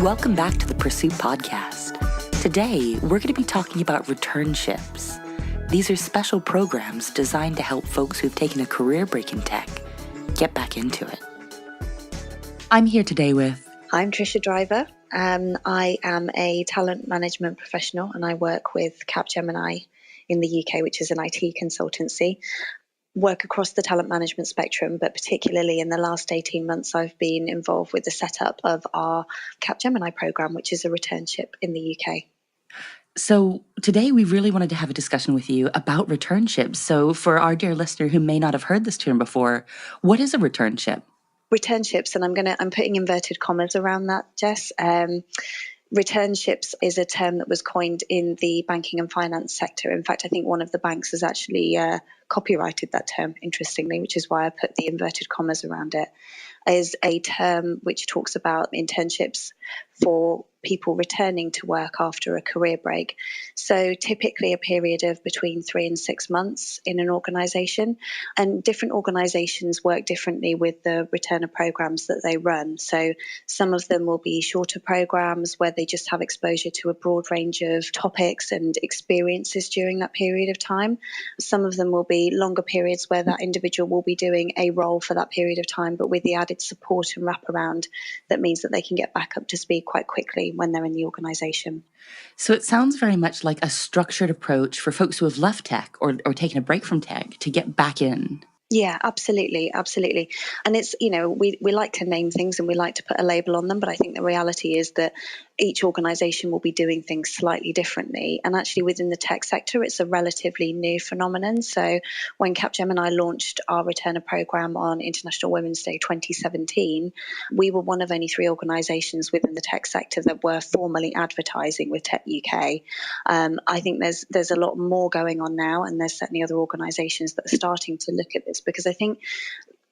Welcome back to the Pursuit Podcast. Today, we're going to be talking about returnships. These are special programs designed to help folks who've taken a career break in tech get back into it. I'm here today with... I'm Tricia Driver. I am a talent management professional and I work with CapGemini in the UK, which is an IT consultancy. Work across the talent management spectrum, but particularly in the last 18 months, I've been involved with the setup of our CapGemini program, which is a returnship in the UK. So today we really wanted to have a discussion with you about returnships. So for our dear listener who may not have heard this term before, what is a returnship? Returnships, and I'm putting inverted commas around that, Jess. Returnships is a term that was coined in the banking and finance sector. In fact, I think one of the banks has actually copyrighted that term, interestingly, which is why I put the inverted commas around it, is a term which talks about internships for people returning to work after a career break. So typically a period of between 3 and 6 months in an organisation, and different organisations work differently with the returner programs that they run. So some of them will be shorter programs where they just have exposure to a broad range of topics and experiences during that period of time. Some of them will be longer periods where that individual will be doing a role for that period of time, but with the added support and wraparound that means that they can get back up to speed quite quickly when they're in the organisation. So it sounds very much like a structured approach for folks who have left tech or taken a break from tech to get back in. Yeah, absolutely. Absolutely. And it's, we like to name things and we like to put a label on them, but I think the reality is that each organisation will be doing things slightly differently. And actually within the tech sector, it's a relatively new phenomenon. So when CapGemini launched our returner programme on International Women's Day 2017, we were one of only 3 organisations within the tech sector that were formally advertising with Tech UK. I think there's a lot more going on now, and there's certainly other organisations that are starting to look at this, because I think,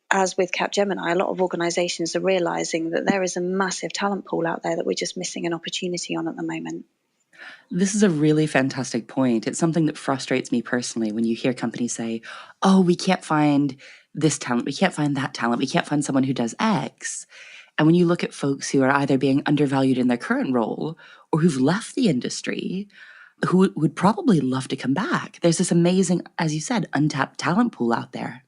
as with CapGemini, a lot of organisations are realising that there is a massive talent pool out there that we're just missing an opportunity on at the moment. This is a really fantastic point. It's something that frustrates me personally when you hear companies say, oh, we can't find this talent, we can't find that talent, we can't find someone who does X. And when you look at folks who are either being undervalued in their current role or who've left the industry, who would probably love to come back, there's this amazing, as you said, untapped talent pool out there.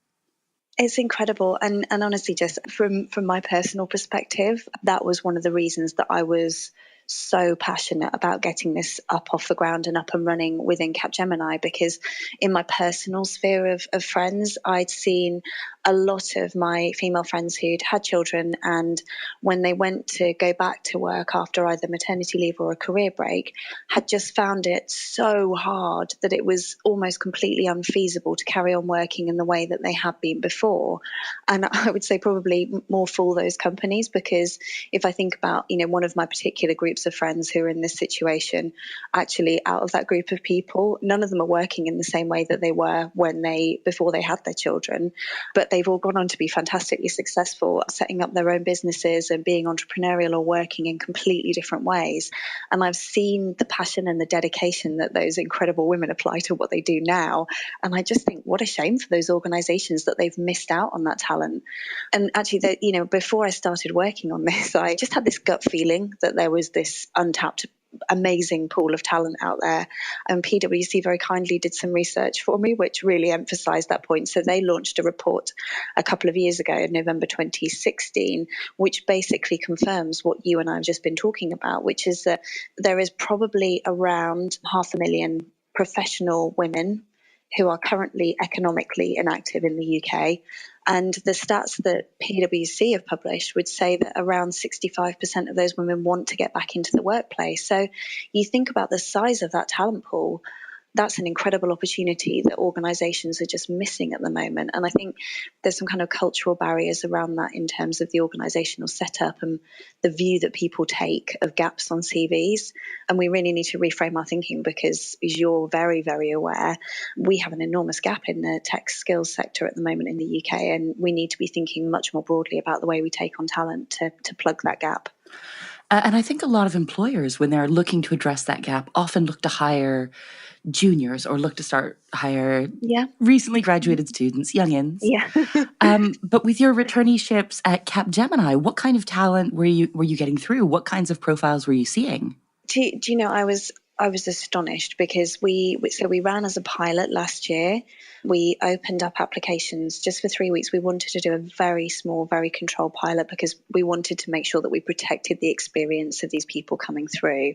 It's incredible. And honestly, just from my personal perspective, that was one of the reasons that I was so passionate about getting this up off the ground and up and running within CapGemini, because in my personal sphere of friends, I'd seen a lot of my female friends who'd had children, and when they went to go back to work after either maternity leave or a career break, had just found it so hard that it was almost completely unfeasible to carry on working in the way that they had been before. And I would say probably more fool those companies, because if I think about, one of my particular groups of friends who are in this situation, actually out of that group of people, none of them are working in the same way that they were before they had their children, but they've all gone on to be fantastically successful, setting up their own businesses and being entrepreneurial or working in completely different ways. And I've seen the passion and the dedication that those incredible women apply to what they do now. And I just think, what a shame for those organizations that they've missed out on that talent. And actually, before I started working on this, I just had this gut feeling that there was this untapped amazing pool of talent out there, and PwC very kindly did some research for me which really emphasized that point. So they launched a report a couple of years ago in November 2016, which basically confirms what you and I have just been talking about, which is that there is probably around 500,000 professional women who are currently economically inactive in the UK. And the stats that PwC have published would say that around 65% of those women want to get back into the workplace. So you think about the size of that talent pool, that's an incredible opportunity that organisations are just missing at the moment. And I think there's some kind of cultural barriers around that in terms of the organisational setup and the view that people take of gaps on CVs. And we really need to reframe our thinking, because as you're very, very aware, we have an enormous gap in the tech skills sector at the moment in the UK, and we need to be thinking much more broadly about the way we take on talent to plug that gap. And I think a lot of employers, when they're looking to address that gap, often look to hire juniors or look to hire Yeah. recently graduated students, youngins. Yeah. But with your returneeships at CapGemini, what kind of talent were you getting through? What kinds of profiles were you seeing? Do you know, I was astonished because we ran as a pilot last year. We opened up applications just for 3 weeks. We wanted to do a very small, very controlled pilot because we wanted to make sure that we protected the experience of these people coming through.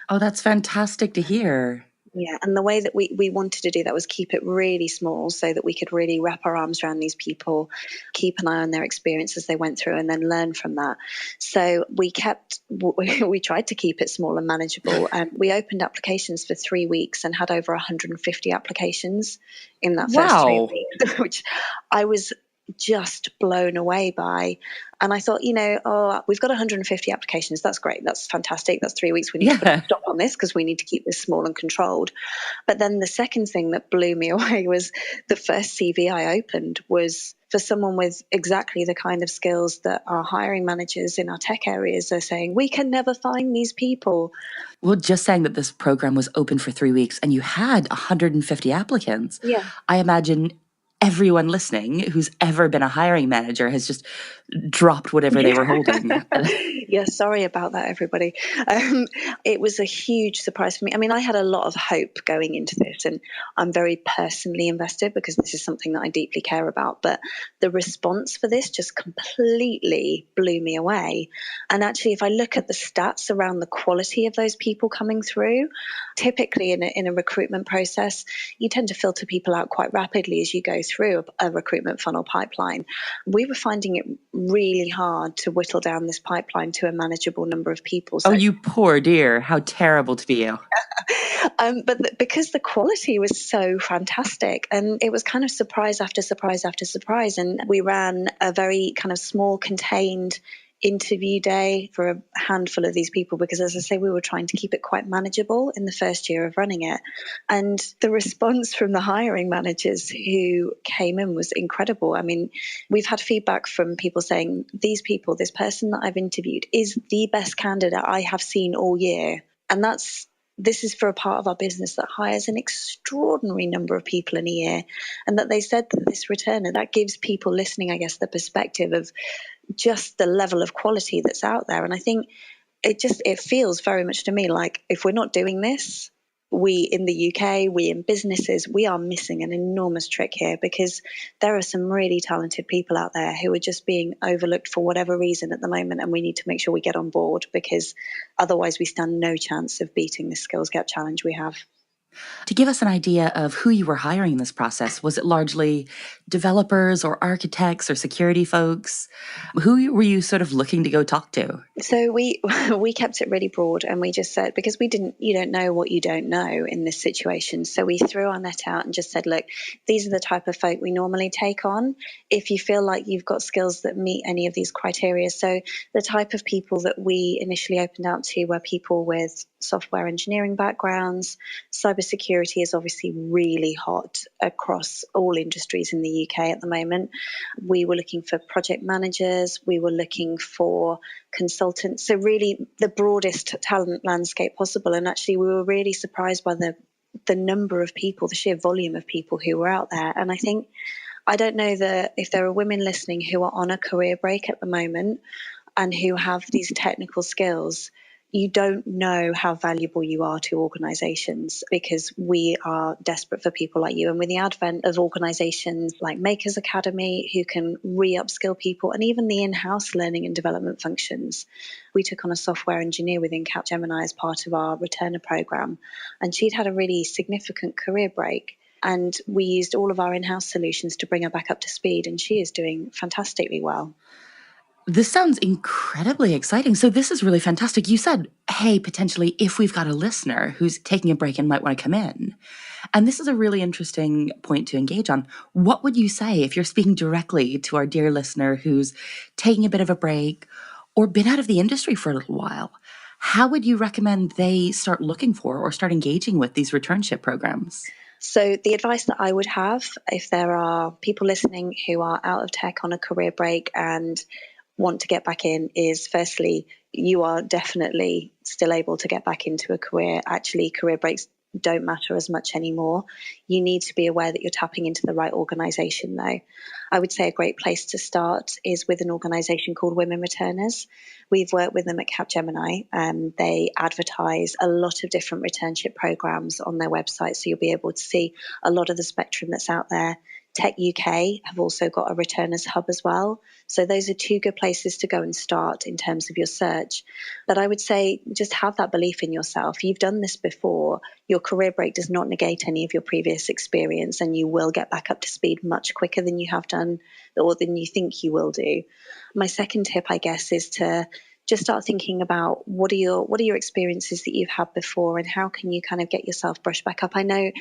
Oh, that's fantastic to hear. Yeah, and the way that we wanted to do that was keep it really small so that we could really wrap our arms around these people, keep an eye on their experience as they went through, and then learn from that. So we tried to keep it small and manageable, and we opened applications for 3 weeks and had over 150 applications in that first Wow. 3 weeks, which I was just blown away by. And I thought, we've got 150 applications. That's great. That's fantastic. That's 3 weeks. We need to put a Yeah. stop on this because we need to keep this small and controlled. But then the second thing that blew me away was the first CV I opened was for someone with exactly the kind of skills that our hiring managers in our tech areas are saying, we can never find these people. Well, just saying that this program was open for 3 weeks and you had 150 applicants, Yeah. I imagine everyone listening who's ever been a hiring manager has just dropped whatever they were holding. Yeah, sorry about that, everybody. It was a huge surprise for me. I mean, I had a lot of hope going into this, and I'm very personally invested because this is something that I deeply care about. But the response for this just completely blew me away. And actually, if I look at the stats around the quality of those people coming through, typically in a recruitment process, you tend to filter people out quite rapidly as you go through a recruitment funnel pipeline. We were finding it really hard to whittle down this pipeline to a manageable number of people. Oh, So, you poor dear. How terrible to be you. because the quality was so fantastic, and it was kind of surprise after surprise after surprise. And we ran a very kind of small, contained interview day for a handful of these people because, as I say, we were trying to keep it quite manageable in the first year of running it. And the response from the hiring managers who came in was incredible. I mean, we've had feedback from people saying, these people, this person that I've interviewed is the best candidate I have seen all year. And this is for a part of our business that hires an extraordinary number of people in a year. And that they said that this returner, that gives people listening, I guess, the perspective of just the level of quality that's out there. And I think it feels very much to me like if we're not doing this, we in the UK, we in businesses, we are missing an enormous trick here because there are some really talented people out there who are just being overlooked for whatever reason at the moment. And we need to make sure we get on board because otherwise we stand no chance of beating the skills gap challenge we have. To give us an idea of who you were hiring in this process, was it largely developers or architects or security folks? Who were you sort of looking to go talk to? So we kept it really broad, and we just said, because you don't know what you don't know in this situation. So we threw our net out and just said, look, these are the type of folk we normally take on. If you feel like you've got skills that meet any of these criteria. So the type of people that we initially opened out to were people with software engineering backgrounds. Cybersecurity is obviously really hot across all industries in the UK at the moment. We were looking for project managers. We were looking for consultants. So really the broadest talent landscape possible. And actually we were really surprised by the number of people, the sheer volume of people who were out there. And I don't know if there are women listening who are on a career break at the moment and who have these technical skills. You don't know how valuable you are to organizations because we are desperate for people like you. And with the advent of organizations like Makers Academy, who can re-upskill people, and even the in-house learning and development functions, we took on a software engineer within CapGemini as part of our returner program. And she'd had a really significant career break. And we used all of our in-house solutions to bring her back up to speed. And she is doing fantastically well. This sounds incredibly exciting. So this is really fantastic. You said, hey, potentially if we've got a listener who's taking a break and might want to come in. And this is a really interesting point to engage on. What would you say if you're speaking directly to our dear listener who's taking a bit of a break or been out of the industry for a little while? How would you recommend they start looking for or start engaging with these returnship programs? So the advice that I would have, if there are people listening who are out of tech on a career break and want to get back in, is firstly, you are definitely still able to get back into a career. Actually, career breaks don't matter as much anymore. You need to be aware that you're tapping into the right organization, though. I would say a great place to start is with an organization called Women Returners. We've worked with them at CapGemini. They advertise a lot of different returnship programs on their website, so you'll be able to see a lot of the spectrum that's out there. Tech UK have also got a returners hub as well. So those are two good places to go and start in terms of your search. But I would say just have that belief in yourself. You've done this before. Your career break does not negate any of your previous experience, and you will get back up to speed much quicker than you have done or than you think you will do. My second tip, I guess, is to just start thinking about what are your experiences that you've had before, and how can you kind of get yourself brushed back up. I know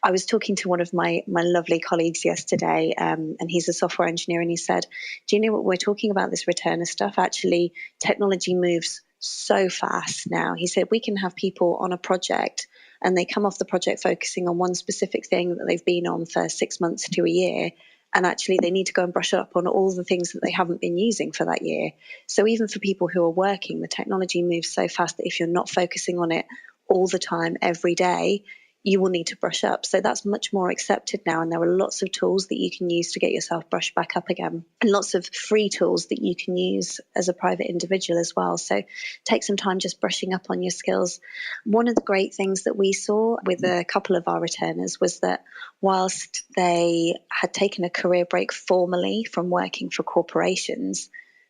I was talking to one of my lovely colleagues yesterday, and he's a software engineer, and he said, do you know what, we're talking about this returner stuff? Actually, technology moves so fast now. He said we can have people on a project and they come off the project focusing on one specific thing that they've been on for 6 months to a year, and actually they need to go and brush up on all the things that they haven't been using for that year. So even for people who are working, the technology moves so fast that if you're not focusing on it all the time, every day, you will need to brush up. So that's much more accepted now, and there are lots of tools that you can use to get yourself brushed back up again, and lots of free tools that you can use as a private individual as well. So take some time just brushing up on your skills. One of the great things that we saw with a couple of our returners was that whilst they had taken a career break formally from working for corporations,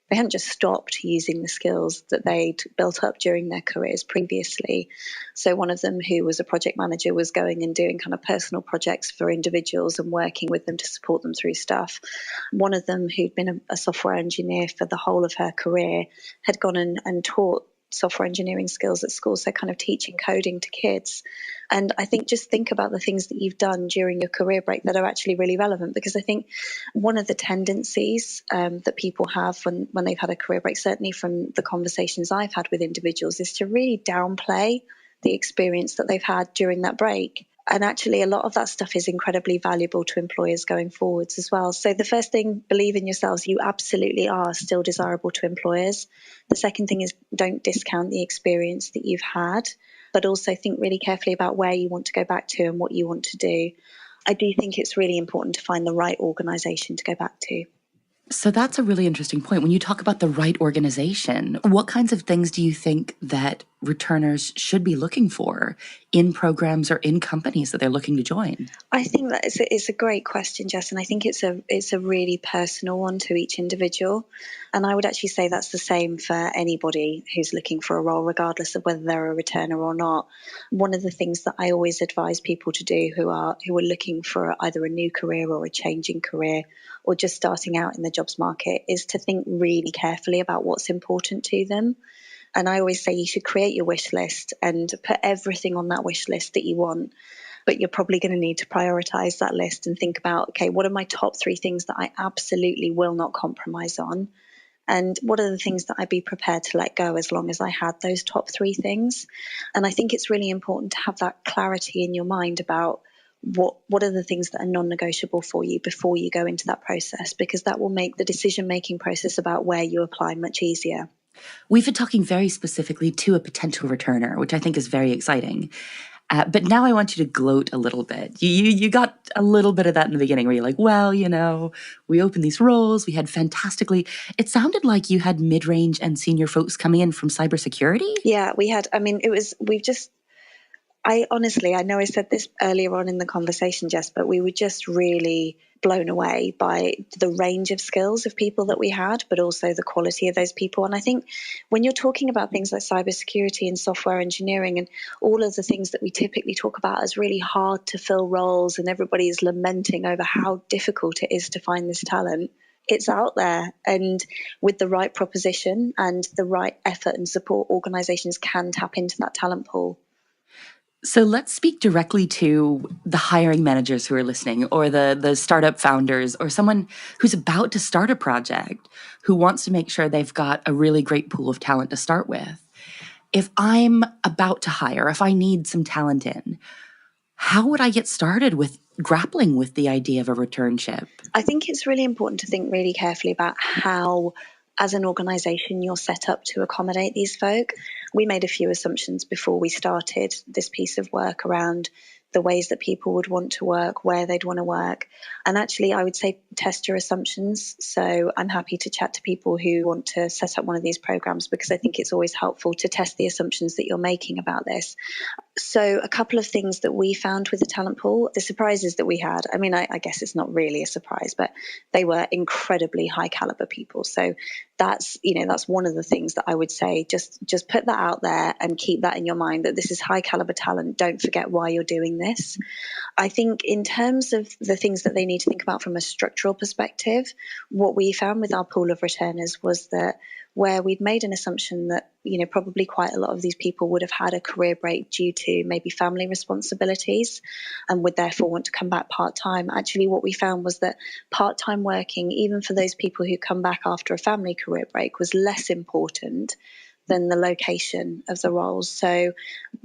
they hadn't just stopped using the skills that they'd built up during their careers previously. So one of them, who was a project manager, was going and doing kind of personal projects for individuals and working with them to support them through stuff. One of them, who'd been a software engineer for the whole of her career, had gone and taught software engineering skills at school, so kind of teaching coding to kids. And I think just think about the things that you've done during your career break that are actually really relevant, because I think one of the tendencies that people have when they've had a career break, certainly from the conversations I've had with individuals, is to really downplay the experience that they've had during that break. And actually, a lot of that stuff is incredibly valuable to employers going forwards as well. So the first thing, believe in yourselves. You absolutely are still desirable to employers. The second thing is, don't discount the experience that you've had, but also think really carefully about where you want to go back to and what you want to do. I do think it's really important to find the right organisation to go back to. So that's a really interesting point. When you talk about the right organization, what kinds of things do you think that returners should be looking for in programs or in companies that they're looking to join? I think that it's a great question, Jess, and I think it's a really personal one to each individual. And I would actually say that's the same for anybody who's looking for a role, regardless of whether they're a returner or not. One of the things that I always advise people to do who are looking for either a new career or a changing career, or just starting out in the jobs market, is to think really carefully about what's important to them. And I always say you should create your wish list and put everything on that wish list that you want. But you're probably going to need to prioritize that list and think about, okay, what are my top 3 things that I absolutely will not compromise on? And what are the things that I'd be prepared to let go as long as I had those top 3 things? And I think it's really important to have that clarity in your mind about what are the things that are non-negotiable for you before you go into that process, because that will make the decision-making process about where you apply much easier. We've been talking very specifically to a potential returner, which I think is very exciting. But now I want you to gloat a little bit. You got a little bit of that in the beginning where you're like, well, we opened these roles, we had it sounded like you had mid-range and senior folks coming in from cybersecurity? Yeah, we had. I mean, I honestly, I know I said this earlier on in the conversation, Jess, but we were just really blown away by the range of skills of people that we had, but also the quality of those people. And I think when you're talking about things like cybersecurity and software engineering and all of the things that we typically talk about as really hard to fill roles, and everybody is lamenting over how difficult it is to find this talent, it's out there. And with the right proposition and the right effort and support, organizations can tap into that talent pool. So let's speak directly to the hiring managers who are listening, or the startup founders, or someone who's about to start a project who wants to make sure they've got a really great pool of talent to start with. If I'm about to hire, if I need some talent in, how would I get started with grappling with the idea of a returnship? I think it's really important to think really carefully about how as an organisation, you're set up to accommodate these folk. We made a few assumptions before we started this piece of work around the ways that people would want to work, where they'd want to work. And actually, I would say test your assumptions. So I'm happy to chat to people who want to set up one of these programs, because I think it's always helpful to test the assumptions that you're making about this. So a couple of things that we found with the talent pool, the surprises that we had, I mean, I guess it's not really a surprise, but they were incredibly high caliber people. So that's one of the things that I would say, just put that out there and keep that in your mind, that this is high caliber talent. Don't forget why you're doing this. I think in terms of the things that they need to think about from a structural perspective, what we found with our pool of returners was that where we'd made an assumption that, probably quite a lot of these people would have had a career break due to maybe family responsibilities and would therefore want to come back part-time. Actually, what we found was that part-time working, even for those people who come back after a family career break, was less important than the location of the roles. So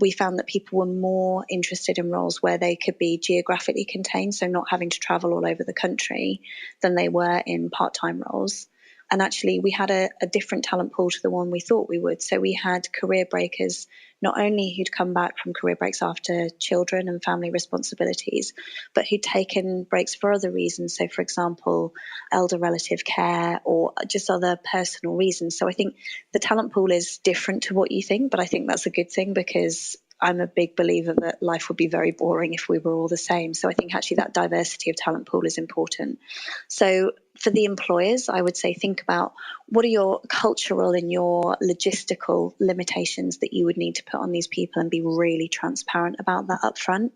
we found that people were more interested in roles where they could be geographically contained, so not having to travel all over the country, than they were in part-time roles. And actually, we had a different talent pool to the one we thought we would. So we had career breakers, not only who'd come back from career breaks after children and family responsibilities, but who'd taken breaks for other reasons. So, for example, elder relative care or just other personal reasons. So I think the talent pool is different to what you think, but I think that's a good thing, because I'm a big believer that life would be very boring if we were all the same. So I think actually that diversity of talent pool is important. So for the employers, I would say think about what are your cultural and your logistical limitations that you would need to put on these people, and be really transparent about that up front.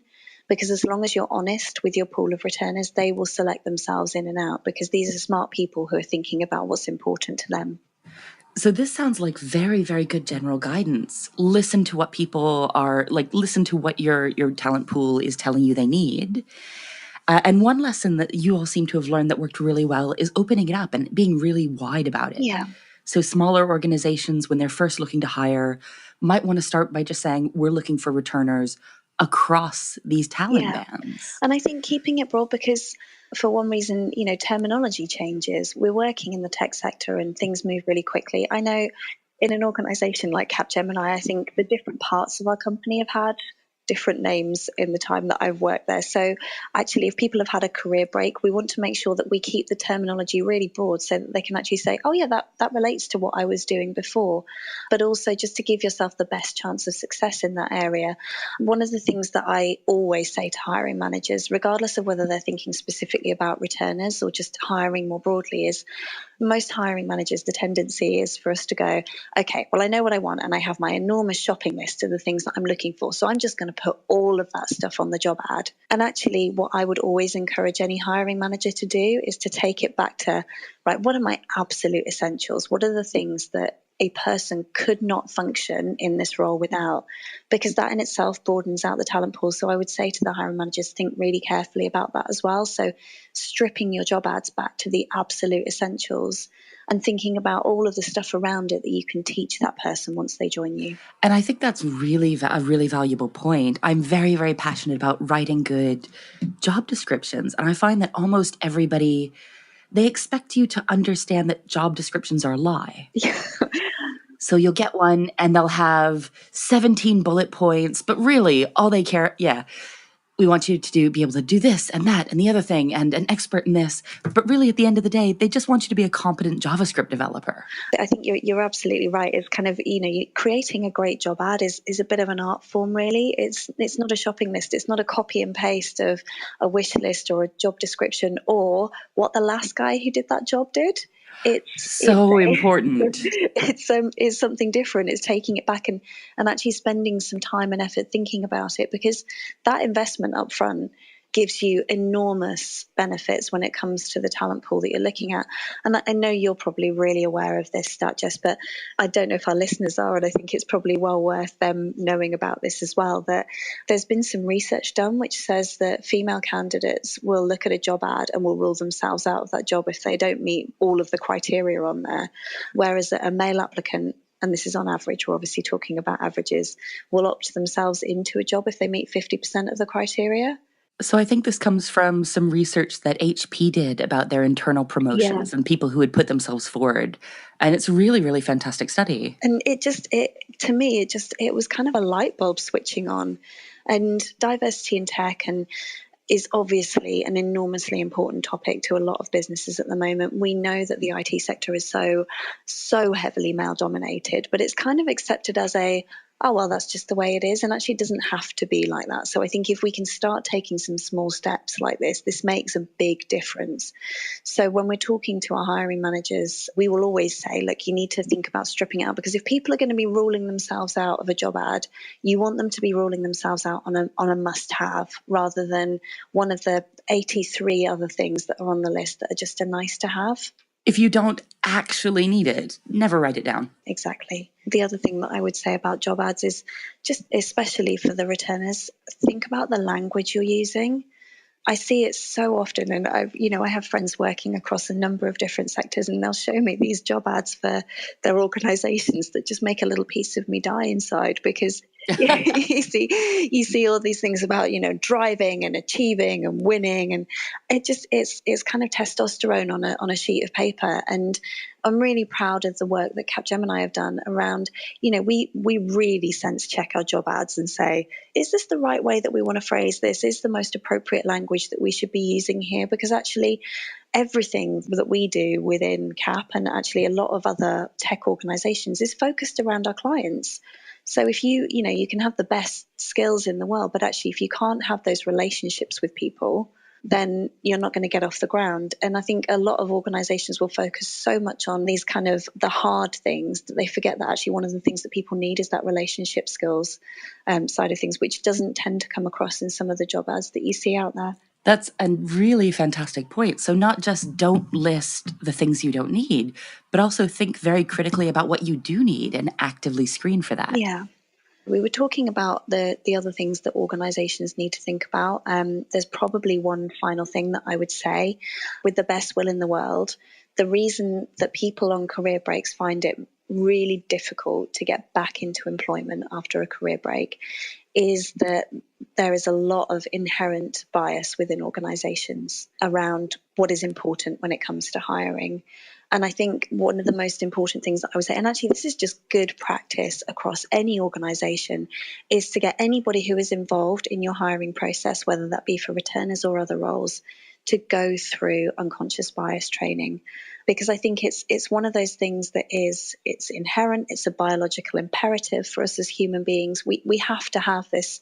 Because as long as you're honest with your pool of returners, they will select themselves in and out, because these are smart people who are thinking about what's important to them. So this sounds like very, very good general guidance. Listen to what people are like, listen to what your talent pool is telling you they need. And one lesson that you all seem to have learned that worked really well is opening it up and being really wide about it. Yeah. So smaller organizations, when they're first looking to hire, might want to start by just saying, we're looking for returners across these talent bands. And I think keeping it broad, because for one reason, terminology changes. We're working in the tech sector and things move really quickly. I know in an organization like CapGemini, I think the different parts of our company have had different names in the time that I've worked there. So actually, if people have had a career break, we want to make sure that we keep the terminology really broad so that they can actually say, oh yeah, that relates to what I was doing before. But also just to give yourself the best chance of success in that area. One of the things that I always say to hiring managers, regardless of whether they're thinking specifically about returners or just hiring more broadly, is most hiring managers, the tendency is for us to go, okay, well, I know what I want and I have my enormous shopping list of the things that I'm looking for. So I'm just going to put all of that stuff on the job ad. And actually, what I would always encourage any hiring manager to do is to take it back to, right, what are my absolute essentials? What are the things that a person could not function in this role without? Because that in itself broadens out the talent pool. So I would say to the hiring managers, think really carefully about that as well. So stripping your job ads back to the absolute essentials and thinking about all of the stuff around it that you can teach that person once they join you. And I think that's really a really valuable point. I'm very, very passionate about writing good job descriptions. And I find that almost everybody, they expect you to understand that job descriptions are a lie. So you'll get one and they'll have 17 bullet points, but really all they care, we want you to be able to do this and that and the other thing and an expert in this. But really at the end of the day, they just want you to be a competent JavaScript developer. I think you're absolutely right. It's kind of, creating a great job ad is a bit of an art form, really. It's not a shopping list. It's not a copy and paste of a wish list or a job description or what the last guy who did that job did. It's important. It's something different. It's taking it back and actually spending some time and effort thinking about it, because that investment up front gives you enormous benefits when it comes to the talent pool that you're looking at. And I know you're probably really aware of this stat, Jess, but I don't know if our listeners are, and I think it's probably well worth them knowing about this as well, that there's been some research done which says that female candidates will look at a job ad and will rule themselves out of that job if they don't meet all of the criteria on there. Whereas a male applicant, and this is on average, we're obviously talking about averages, will opt themselves into a job if they meet 50% of the criteria. So I think this comes from some research that HP did about their internal Yeah. promotions and people who had put themselves forward. And it's really, really fantastic study. And to me, it was kind of a light bulb switching on. And diversity in tech is obviously an enormously important topic to a lot of businesses at the moment. We know that the IT sector is so heavily male dominated, but it's kind of accepted as oh, well, that's just the way it is. And actually it doesn't have to be like that. So I think if we can start taking some small steps like this makes a big difference. So when we're talking to our hiring managers, we will always say, look, you need to think about stripping out, because if people are going to be ruling themselves out of a job ad, you want them to be ruling themselves out on a must have, rather than one of the 83 other things that are on the list that are just a nice to have. If you don't actually need it, never write it down. Exactly. The other thing that I would say about job ads is just, especially for the returners, think about the language you're using. I see it so often, and I have friends working across a number of different sectors, and they'll show me these job ads for their organizations that just make a little piece of me die inside, because you see all these things about, driving and achieving and winning, and it's kind of testosterone on a sheet of paper. And I'm really proud of the work that CapGemini have done around, we really sense check our job ads and say, is this the right way that we want to phrase this? Is the most appropriate language that we should be using here? Because actually everything that we do within Cap, and actually a lot of other tech organizations, is focused around our clients. So if you can have the best skills in the world, but actually if you can't have those relationships with people, then you're not going to get off the ground. And I think a lot of organizations will focus so much on these kind of the hard things that they forget that actually one of the things that people need is that relationship skills side of things, which doesn't tend to come across in some of the job ads that you see out there. That's a really fantastic point. So not just don't list the things you don't need, but also think very critically about what you do need and actively screen for that. Yeah. We were talking about the other things that organizations need to think about. There's probably one final thing that I would say, with the best will in the world. The reason that people on career breaks find it really difficult to get back into employment after a career break is that there is a lot of inherent bias within organizations around what is important when it comes to hiring. And I think one of the most important things that I would say, and actually this is just good practice across any organization, is to get anybody who is involved in your hiring process, whether that be for returners or other roles, to go through unconscious bias training. Because I think it's one of those things that it's inherent, it's a biological imperative for us as human beings. We have to have this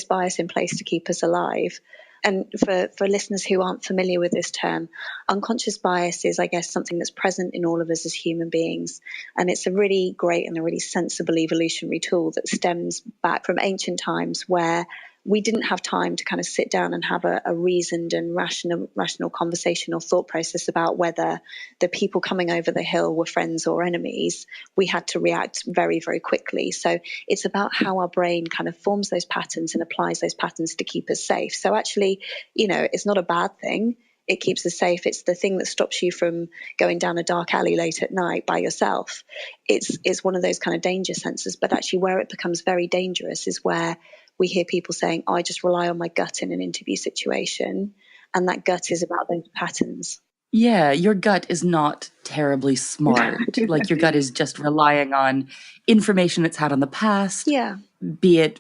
bias in place to keep us alive. And for listeners who aren't familiar with this term, unconscious bias is, I guess, something that's present in all of us as human beings. And it's a really great and a really sensible evolutionary tool that stems back from ancient times, where we didn't have time to kind of sit down and have a reasoned and rational conversation or thought process about whether the people coming over the hill were friends or enemies. We had to react very, very quickly. So it's about how our brain kind of forms those patterns and applies those patterns to keep us safe. So actually, it's not a bad thing. It keeps us safe. It's the thing that stops you from going down a dark alley late at night by yourself. It's one of those kind of danger sensors. But actually where it becomes very dangerous is where we hear people saying, I just rely on my gut in an interview situation. And that gut is about those patterns. Yeah, your gut is not terribly smart. Like your gut is just relying on information it's had on the past, Yeah. be it,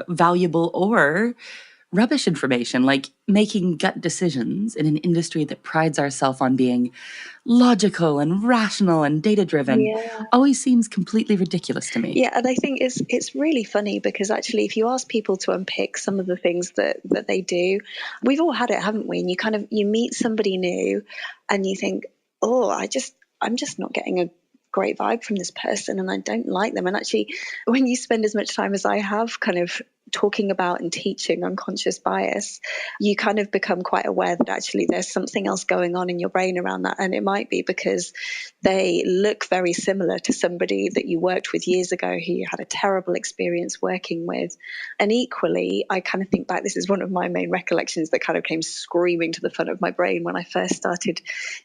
valuable or rubbish information, like making gut decisions in an industry that prides ourselves on being logical and rational and data-driven Yeah. always seems completely ridiculous to me. Yeah, and I think it's really funny, because actually if you ask people to unpick some of the things that they do, we've all had it, haven't we? And you meet somebody new and you think, oh, I'm just not getting a great vibe from this person and I don't like them. And actually when you spend as much time as I have kind of talking about and teaching unconscious bias, you kind of become quite aware that actually there's something else going on in your brain around that. And it might be because they look very similar to somebody that you worked with years ago who you had a terrible experience working with. And equally, I kind of think back, this is one of my main recollections that kind of came screaming to the front of my brain when I first started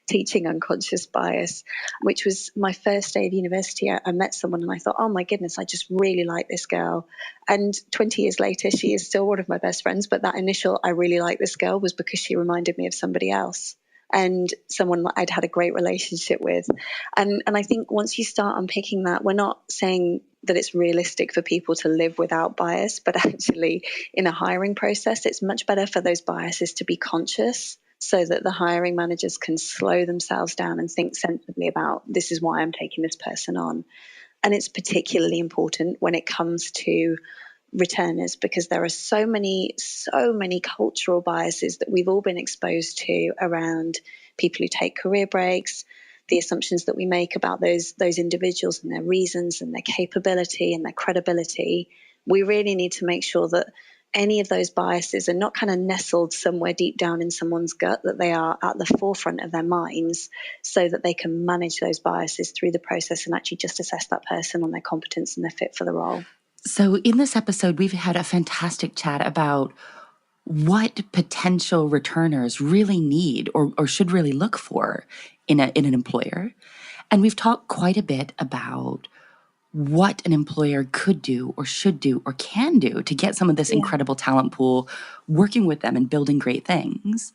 teaching unconscious bias, which was my first day of university. I met someone and I thought, oh my goodness, I just really like this girl. And 20 years later, she is still one of my best friends. But that initial, I really like this girl, was because she reminded me of somebody else and someone that I'd had a great relationship with. And I think once you start unpicking that, we're not saying that it's realistic for people to live without bias, but actually in a hiring process, it's much better for those biases to be conscious so that the hiring managers can slow themselves down and think sensibly about, this is why I'm taking this person on. And it's particularly important when it comes to returners, because there are so many cultural biases that we've all been exposed to around people who take career breaks, the assumptions that we make about those individuals and their reasons and their capability and their credibility. We really need to make sure that any of those biases are not kind of nestled somewhere deep down in someone's gut, that they are at the forefront of their minds so that they can manage those biases through the process and actually just assess that person on their competence and their fit for the role. So in this episode, we've had a fantastic chat about what potential returners really need or should really look for in an employer. And we've talked quite a bit about what an employer could do or should do or can do to get some of this incredible talent pool working with them and building great things.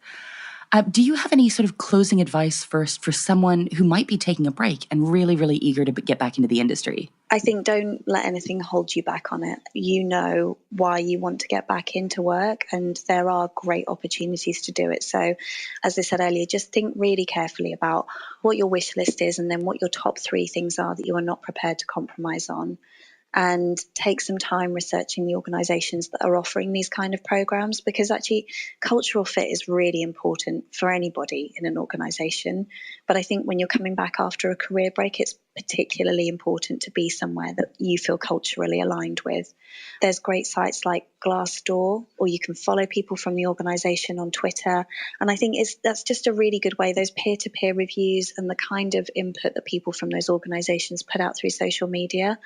Do you have any sort of closing advice first for someone who might be taking a break and really, really eager to get back into the industry? I think don't let anything hold you back on it. You know why you want to get back into work, and there are great opportunities to do it. So, as I said earlier, just think really carefully about what your wish list is and then what your top 3 things are that you are not prepared to compromise on. And take some time researching the organisations that are offering these kind of programs, because actually cultural fit is really important for anybody in an organisation. But I think when you're coming back after a career break, it's particularly important to be somewhere that you feel culturally aligned with. There's great sites like Glassdoor, or you can follow people from the organisation on Twitter. And I think that's just a really good way. Those peer-to-peer reviews and the kind of input that people from those organisations put out through social media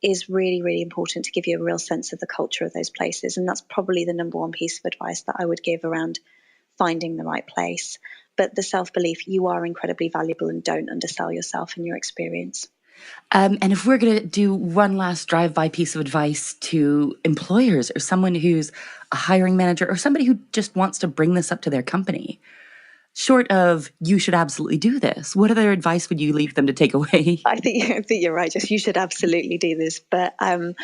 is really, really important to give you a real sense of the culture of those places. And that's probably the number one piece of advice that I would give around finding the right place. But the self-belief, you are incredibly valuable, and don't undersell yourself and your experience. And if we're going to do one last drive-by piece of advice to employers or someone who's a hiring manager or somebody who just wants to bring this up to their company, short of you should absolutely do this, what other advice would you leave them to take away? I think you're right, Jess. You should absolutely do this. But I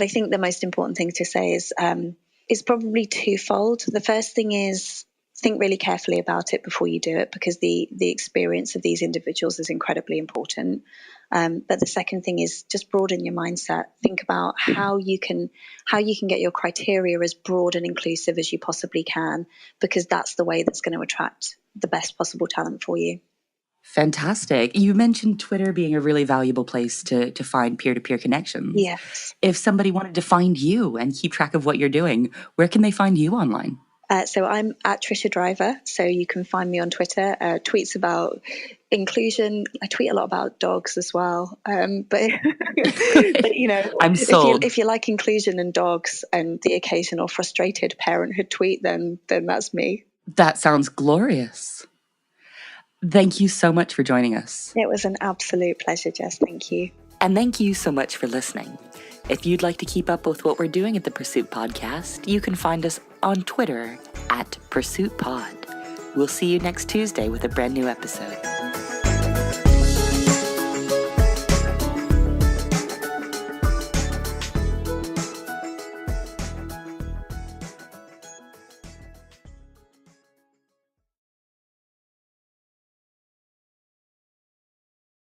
think the most important thing to say is probably twofold. The first thing is think really carefully about it before you do it, because the experience of these individuals is incredibly important. But the second thing is just broaden your mindset. Think about how you can get your criteria as broad and inclusive as you possibly can, because that's the way that's going to attract the best possible talent for you. Fantastic. You mentioned Twitter being a really valuable place to find peer-to-peer connections. Yes. If somebody wanted to find you and keep track of what you're doing, where can they find you online? So I'm at Tricia Driver. So you can find me on Twitter. Tweets about inclusion. I tweet a lot about dogs as well. But you know, I'm sold. If you like inclusion and dogs and the occasional frustrated parenthood tweet, then that's me. That sounds glorious. Thank you so much for joining us. It was an absolute pleasure, Jess. Thank you. And thank you so much for listening. If you'd like to keep up with what we're doing at the Pursuit Podcast, you can find us on Twitter at PursuitPod. We'll see you next Tuesday with a brand new episode.